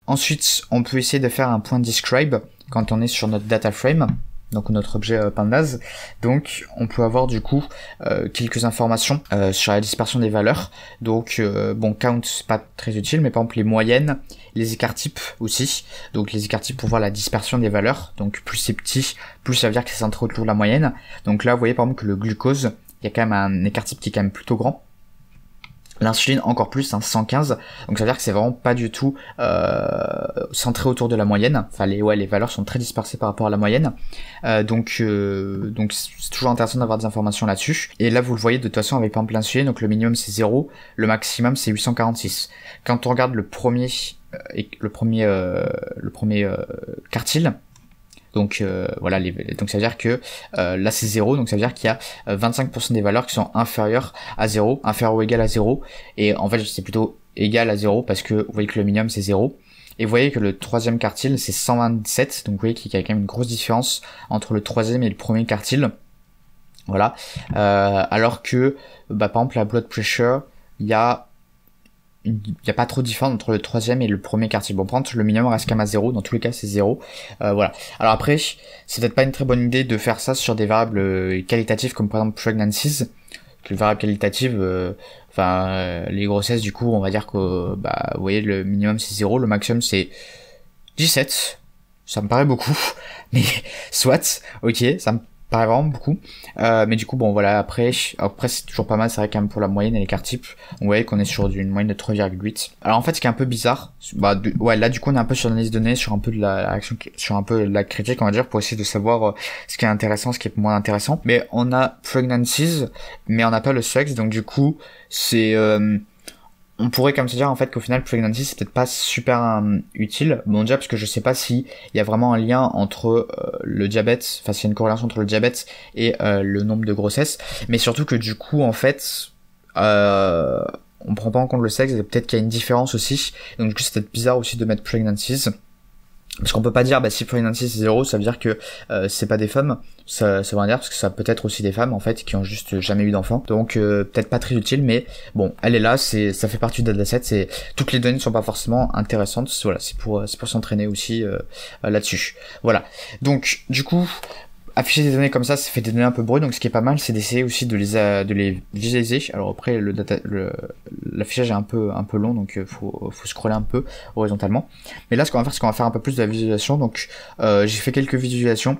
Ensuite, on peut essayer de faire un point describe quand on est sur notre data frame, donc notre objet pandas. Donc on peut avoir du coup quelques informations sur la dispersion des valeurs. Donc bon, count c'est pas très utile, mais par exemple les moyennes, les écarts types aussi. Donc les écarts types pour voir la dispersion des valeurs. Donc plus c'est petit, plus ça veut dire que c'est centré autour de la moyenne. Donc là vous voyez par exemple que le glucose, il y a quand même un écart type qui est quand même plutôt grand. L'insuline encore plus, 115, donc ça veut dire que c'est vraiment pas du tout centré autour de la moyenne. Enfin les valeurs sont très dispersées par rapport à la moyenne, donc c'est toujours intéressant d'avoir des informations là-dessus. Et là vous le voyez de toute façon avec par exemple l'insuline, donc le minimum c'est 0, le maximum c'est 846. Quand on regarde le premier quartile, donc voilà, donc ça veut dire que là c'est 0, donc ça veut dire qu'il y a 25% des valeurs qui sont inférieures à 0, inférieures ou égales à 0, et en fait c'est plutôt égal à 0 parce que vous voyez que le minimum c'est 0, et vous voyez que le troisième quartile c'est 127, donc vous voyez qu'il y a quand même une grosse différence entre le troisième et le premier quartile, voilà, alors que par exemple la blood pressure, il y a pas trop de différence entre le troisième et le premier quartile. Bon, par contre, le minimum reste quand même à 0, dans tous les cas c'est 0. Voilà. Alors après, c'est peut-être pas une très bonne idée de faire ça sur des variables qualitatives comme par exemple pregnancies. Les variables qualitatives, les grossesses, du coup, on va dire que, vous voyez, le minimum c'est 0, le maximum c'est 17. Ça me paraît beaucoup, mais soit, ok, ça me paraît vraiment beaucoup, mais du coup bon voilà, après c'est toujours pas mal, c'est vrai quand même pour la moyenne et l'écart type, on voit qu'on est sur une moyenne de 3,8. alors en fait ce qui est un peu bizarre, là du coup on est un peu sur l'analyse de données, sur un peu de la réaction, sur un peu de la critique on va dire, pour essayer de savoir ce qui est intéressant, ce qui est moins intéressant. Mais on a pregnancies, mais on n'a pas le sexe, donc du coup c'est on pourrait comme se dire en fait qu'au final pregnancy c'est peut-être pas super utile, bon déjà parce que je sais pas si il y a vraiment un lien entre le diabète, enfin s'il y a une corrélation entre le diabète et le nombre de grossesses, mais surtout que du coup en fait on prend pas en compte le sexe, et peut-être qu'il y a une différence aussi, donc du coup c'est peut-être bizarre aussi de mettre pregnancies. Parce qu'on peut pas dire, si pregnancy c'est 0, ça veut dire que c'est pas des femmes, ça veut dire parce que ça peut être aussi des femmes en fait qui ont juste jamais eu d'enfants. Donc peut-être pas très utile, mais bon, elle est là, ça fait partie du dataset, toutes les données ne sont pas forcément intéressantes, voilà, c'est pour s'entraîner aussi là-dessus. Voilà. Donc du coup, afficher des données comme ça fait des données un peu brutes, donc ce qui est pas mal, c'est d'essayer aussi de les visualiser. Alors après, l'affichage est un peu long, donc faut scroller un peu horizontalement. Mais là, ce qu'on va faire un peu plus de la visualisation. Donc j'ai fait quelques visualisations